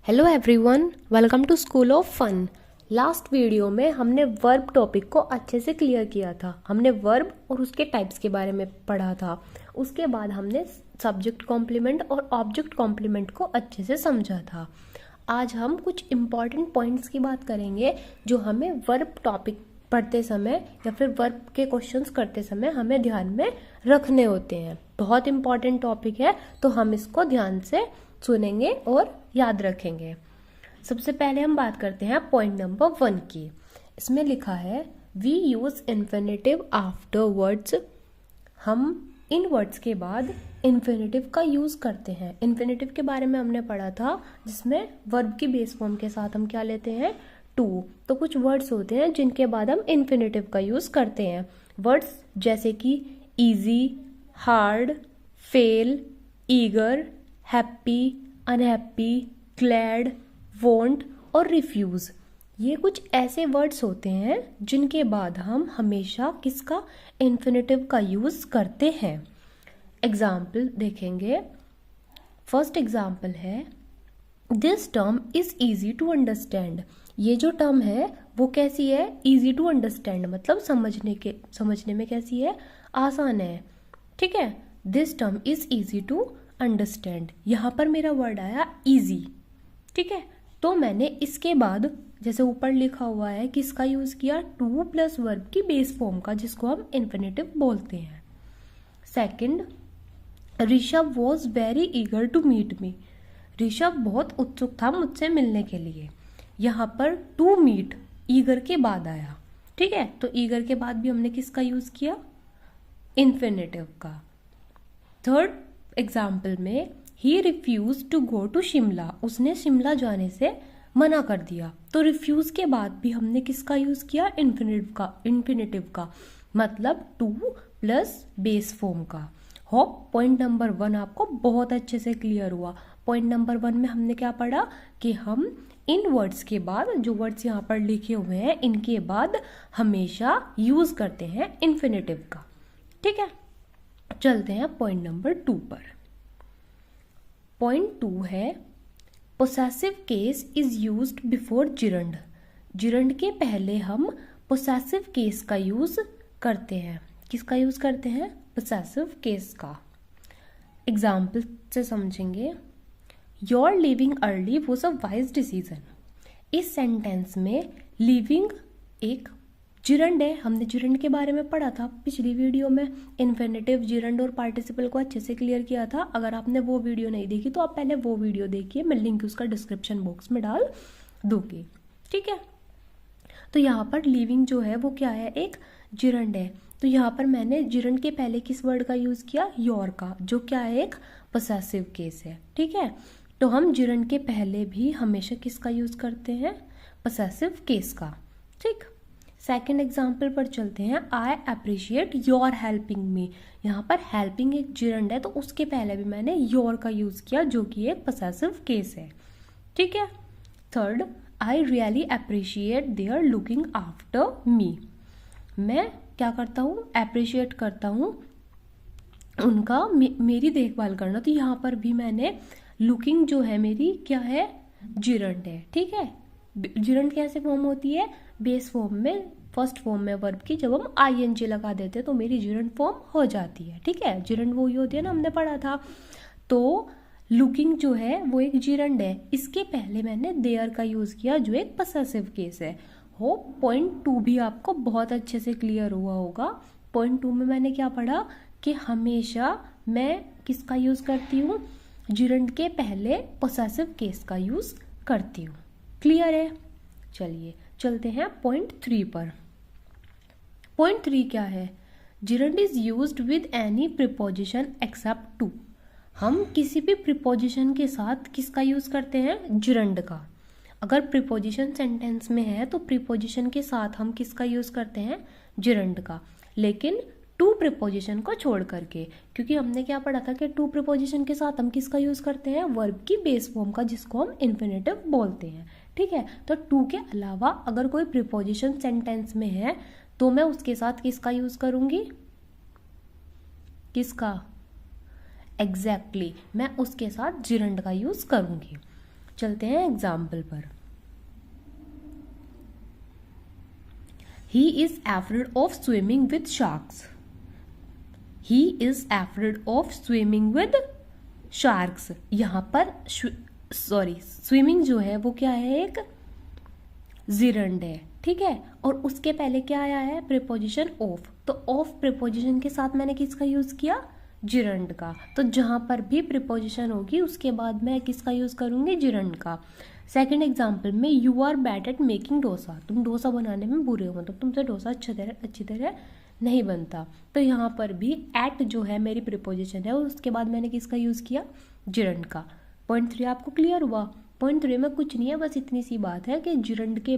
Hello everyone, welcome to school of fun. Last video में हमने verb topic को अच्छे से क्लियर किया था। हमने वर्ब और उसके टाइप्स के बारे में पढ़ा था। उसके बाद हमने सब्जेक्ट कॉम्प्लीमेंट और ऑब्जेक्ट कॉम्प्लीमेंट को अच्छे से समझा था। आज हम कुछ इम्पॉर्टेंट पॉइंट्स की बात करेंगे जो हमें वर्ब टॉपिक पढ़ते समय या फिर वर्ब के क्वेश्चंस करते समय हमें ध्यान में रखने होते हैं। बहुत इम्पॉर्टेंट टॉपिक है, तो हम इसको ध्यान से सुनेंगे और याद रखेंगे। सबसे पहले हम बात करते हैं पॉइंट नंबर 1 की। इसमें लिखा है we use infinitive after words. हम इन वर्ड्स के बाद इन्फिनेटिव का यूज करते हैं। इन्फिनेटिव के बारे में हमने पढ़ा था, जिसमें वर्ब की बेस फॉर्म के साथ हम क्या लेते हैं, टू। तो कुछ वर्ड्स होते हैं जिनके बाद हम इन्फिनेटिव का यूज करते हैं। वर्ड्स जैसे कि easy, hard, fail, eager, happy, unhappy, glad, want और रिफ्यूज। ये कुछ ऐसे वर्ड्स होते हैं जिनके बाद हम हमेशा किसका, इन्फिनेटिव का यूज करते हैं। एग्जाम्पल देखेंगे। फर्स्ट एग्जाम्पल है this term is easy to understand. ये जो टर्म है वो कैसी है, ईजी टू अंडरस्टैंड, मतलब समझने में कैसी है, आसान है। ठीक है, this term is easy to understand. यहाँ पर मेरा वर्ड आया इजी। ठीक है, तो मैंने इसके बाद जैसे ऊपर लिखा हुआ है किसका यूज किया, टू प्लस वर्ब की बेस फॉर्म का, जिसको हम इन्फिनेटिव बोलते हैं। Second, Rishabh was very eager to meet me. Rishabh बहुत उत्सुक था मुझसे मिलने के लिए। यहाँ पर टू मीट ईगर के बाद आया। ठीक है, तो ईगर के बाद भी हमने किसका यूज किया, इन्फिनेटिव का। थर्ड एग्जाम्पल में ही refuse to go to Shimla. उसने शिमला जाने से मना कर दिया। तो रिफ्यूज के बाद भी हमने किसका यूज किया, इन्फिनेटिव का, मतलब टू प्लस बेस फॉर्म का। होप पॉइंट नंबर 1 आपको बहुत अच्छे से क्लियर हुआ। पॉइंट नंबर 1 में हमने क्या पढ़ा कि हम इन वर्ड्स के बाद, जो वर्ड्स यहाँ पर लिखे हुए हैं, इनके बाद हमेशा यूज करते हैं इन्फिनेटिव का। ठीक है, चलते हैं पॉइंट नंबर 2 पर। पॉइंट 2 है possessive case is used before gerund. Gerund के पहले हम पोसेसिव केस का यूज करते हैं। किसका यूज करते हैं, पोसेसिव केस का। एग्जाम्पल से समझेंगे। Your living early was a wise decision. इस सेंटेंस में लिविंग एक जिरंड है। हमने जिरंड के बारे में पढ़ा था पिछली वीडियो में। इन्फिनेटिव, जिरंड और पार्टिसिपल को अच्छे से क्लियर किया था। अगर आपने वो वीडियो नहीं देखी तो आप पहले वो वीडियो देखिए, मैं लिंक उसका डिस्क्रिप्शन बॉक्स में डाल दूंगी। ठीक है, तो यहाँ पर लिविंग जो है वो क्या है, एक जिरंड है। तो यहाँ पर मैंने जिरंड के पहले किस वर्ड का यूज किया, योर का, जो क्या है, एक पोसेसिव केस है। ठीक है, तो हम जिरंड के पहले भी हमेशा किसका यूज करते हैं, पोसेसिव केस का। ठीक, सेकेंड एग्जाम्पल पर चलते हैं। I appreciate your helping me. यहाँ पर हेल्पिंग एक जिरंड है, तो उसके पहले भी मैंने योर का यूज किया, जो कि एक पोसेसिव केस है। ठीक है, third, I really appreciate their looking after me. मैं क्या करता हूँ, अप्रिशिएट करता हूँ उनका मेरी देखभाल करना। तो यहाँ पर भी मैंने लुकिंग जो है मेरी क्या है, जिरंड है। ठीक है, जिरंड कैसे फॉर्म होती है, बेस फॉर्म में, फर्स्ट फॉर्म में वर्ब की जब हम आईएनजी लगा देते हैं तो मेरी जिरंड फॉर्म हो जाती है। ठीक है, जिरंड वो ही होती है ना, हमने पढ़ा था। तो लुकिंग जो है वो एक जिरंड है। इसके पहले मैंने देयर का यूज किया, जो एक पोसेसिव केस है। होप पॉइंट 2 भी आपको बहुत अच्छे से क्लियर हुआ होगा। पॉइंट 2 में मैंने क्या पढ़ा कि हमेशा मैं किसका यूज करती हूँ, जिरंड के पहले पोसेसिव केस का यूज करती हूँ। क्लियर है, चलिए चलते हैं पॉइंट 3 पर। पॉइंट 3 क्या है, gerund is used with any preposition except to. हम किसी भी प्रीपोजिशन के साथ किसका यूज करते हैं, जिरंड का। अगर प्रीपोजिशन सेंटेंस में है तो प्रीपोजिशन के साथ हम किसका यूज करते हैं, जिरंड का, लेकिन टू प्रीपोजिशन को छोड़ करके, क्योंकि हमने क्या पढ़ा था कि टू प्रीपोजिशन के साथ हम किसका यूज करते हैं, वर्ब की बेस फॉर्म का, जिसको हम इन्फिनेटिव बोलते हैं। ठीक है, तो टू के अलावा अगर कोई प्रीपोजिशन सेंटेंस में है तो मैं उसके साथ किसका यूज करूंगी, किसका, एग्जैक्टली मैं उसके साथ जिरंड का यूज करूंगी। चलते हैं एग्जाम्पल पर। He is afraid of swimming with sharks. He is afraid of swimming with sharks. यहाँ पर स्विमिंग जो है वो क्या है, एक जिरंड है, ठीक है। और उसके पहले क्या आया है, प्रीपोजिशन ऑफ। तो ऑफ प्रीपोजिशन के साथ मैंने किसका यूज किया, जिरंड का। तो जहां पर भी प्रीपोजिशन होगी उसके बाद मैं किसका यूज करूंगी, जिरंड का। सेकंड एग्जांपल में, you are bad at making dosa. तुम डोसा बनाने में बुरे हो, मतलब तुमसे डोसा अच्छी तरह नहीं बनता। तो यहाँ पर भी एट जो है मेरी प्रीपोजिशन है, उसके बाद मैंने किसका यूज किया, जिरंड का। पॉइंट 3 आपको क्लियर हुआ। पॉइंट 3 में कुछ नहीं है, बस इतनी सी बात है कि जिरंड के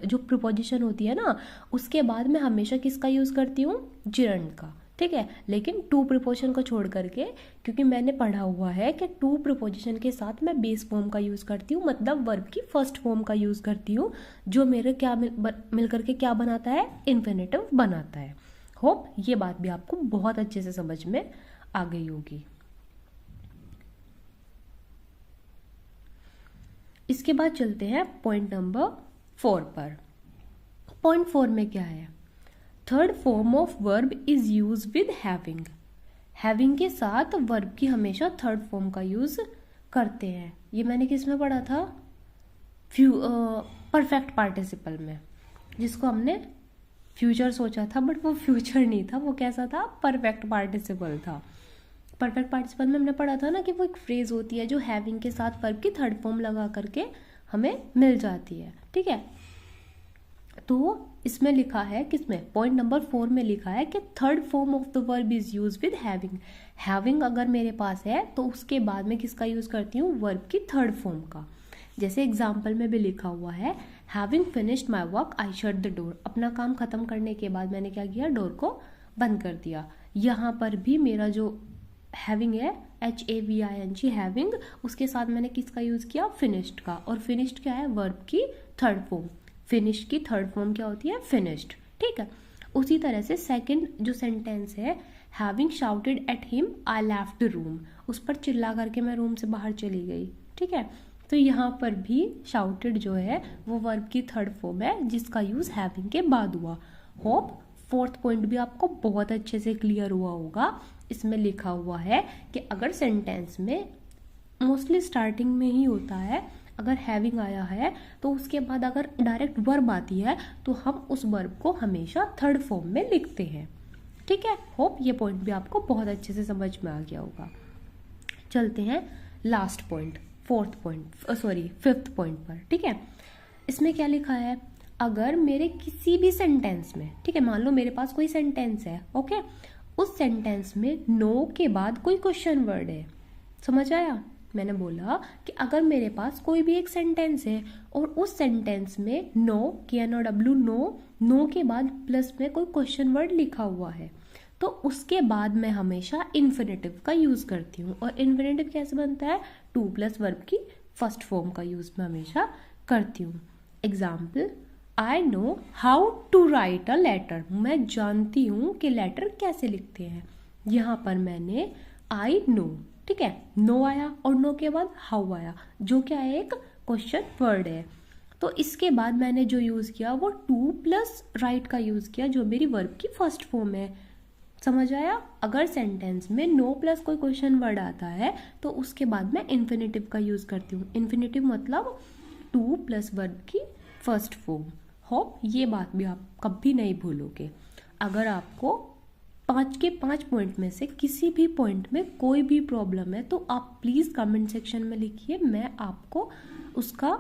जो प्रीपोजिशन होती है ना, उसके बाद मैं हमेशा किसका यूज करती हूँ, जिरंड का, ठीक है। लेकिन टू प्रीपोजिशन को छोड़ करके, क्योंकि मैंने पढ़ा हुआ है कि टू प्रीपोजिशन के साथ मैं बेस फॉर्म का यूज करती हूँ, मतलब वर्ब की फर्स्ट फॉर्म का यूज करती हूँ, जो मेरे क्या मिल करके क्या बनाता है, इन्फिनेटिव बनाता है। होप ये बात भी आपको बहुत अच्छे से समझ में आ गई होगी। इसके बाद चलते हैं पॉइंट नंबर 4 पर। पॉइंट 4 में क्या है, third form of verb is use with having. Having के साथ वर्ब की हमेशा थर्ड फॉर्म का यूज करते हैं। ये मैंने किस में पढ़ा था, परफेक्ट पार्टिसिपल में, जिसको हमने फ्यूचर सोचा था, बट वो फ्यूचर नहीं था, वो कैसा था, परफेक्ट पार्टिसिपल था। परफेक्ट पार्टिसिपल में हमने पढ़ा था ना कि वो एक फ्रेज होती है जो हैविंग के साथ वर्ब की थर्ड फॉर्म लगा करके हमें मिल जाती है, ठीक है। तो इसमें लिखा है, किसमें, पॉइंट नंबर 4 में लिखा है कि third form of the verb is use with having. Having अगर मेरे पास है तो उसके बाद में किसका यूज करती हूँ, वर्ब की थर्ड फॉर्म का। जैसे एग्जाम्पल में भी लिखा हुआ है, having finished my work I shut the door. अपना काम खत्म करने के बाद मैंने क्या किया, डोर को बंद कर दिया। यहाँ पर भी मेरा जो हैविंग है, HAVING हैविंग, उसके साथ मैंने किसका यूज किया, फिनिश्ड का। और फिनिश्ड क्या है, वर्ब की थर्ड फॉर्म। फिनिश की थर्ड फॉर्म क्या होती है, फिनिश्ड, ठीक है। उसी तरह से सेकंड जो सेंटेंस है, having shouted at him I left the room. उस पर चिल्ला करके मैं रूम से बाहर चली गई, ठीक है। तो यहाँ पर भी शाउटेड जो है वो वर्ब की थर्ड फॉर्म है, जिसका यूज हैविंग के बाद हुआ। होप फोर्थ पॉइंट भी आपको बहुत अच्छे से क्लियर हुआ होगा। इसमें लिखा हुआ है कि अगर सेंटेंस में मोस्टली स्टार्टिंग में ही होता है, अगर हैविंग आया है तो उसके बाद अगर डायरेक्ट वर्ब आती है तो हम उस वर्ब को हमेशा थर्ड फॉर्म में लिखते हैं, ठीक है। होप ये पॉइंट भी आपको बहुत अच्छे से समझ में आ गया होगा। चलते हैं लास्ट पॉइंट, फिफ्थ पॉइंट पर, ठीक है। इसमें क्या लिखा है, अगर मेरे किसी भी सेंटेंस में, ठीक है, मान लो मेरे पास कोई सेंटेंस है, ओके, उस सेंटेंस में नो के बाद कोई क्वेश्चन वर्ड है, समझ आया। मैंने बोला कि अगर मेरे पास कोई भी एक सेंटेंस है और उस सेंटेंस में नो, KNOW, नो के बाद प्लस में कोई क्वेश्चन वर्ड लिखा हुआ है, तो उसके बाद मैं हमेशा इन्फिनेटिव का यूज करती हूँ। और इन्फिनेटिव कैसे बनता है, टू प्लस वर्ब की फर्स्ट फॉर्म का यूज मैं हमेशा करती हूँ। Example, I know how to write a letter. मैं जानती हूँ कि लेटर कैसे लिखते हैं। यहाँ पर मैंने आई नो, ठीक है, नो आया और नो के बाद हाउ आया, जो क्या है, एक क्वेश्चन वर्ड है। तो इसके बाद मैंने जो यूज किया वो टू प्लस राइट का यूज किया, जो मेरी वर्ब की फर्स्ट फॉर्म है। समझ आया। अगर सेंटेंस में नो प्लस कोई क्वेश्चन वर्ड आता है तो उसके बाद मैं इन्फिनेटिव का यूज करती हूँ। इन्फिनेटिव मतलब टू प्लस वर्ब की फर्स्ट फॉर्म। होप ये बात भी आप कभी नहीं भूलोगे। अगर आपको 5 के 5 पॉइंट में से किसी भी पॉइंट में कोई भी प्रॉब्लम है तो आप प्लीज़ कमेंट सेक्शन में लिखिए, मैं आपको उसका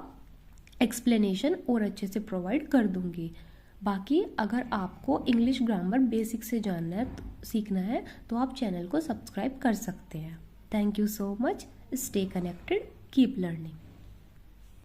एक्सप्लेनेशन और अच्छे से प्रोवाइड कर दूंगी। बाकी अगर आपको इंग्लिश ग्रामर बेसिक से जानना है, सीखना है, तो आप चैनल को सब्सक्राइब कर सकते हैं। Thank you so much. Stay connected, keep learning.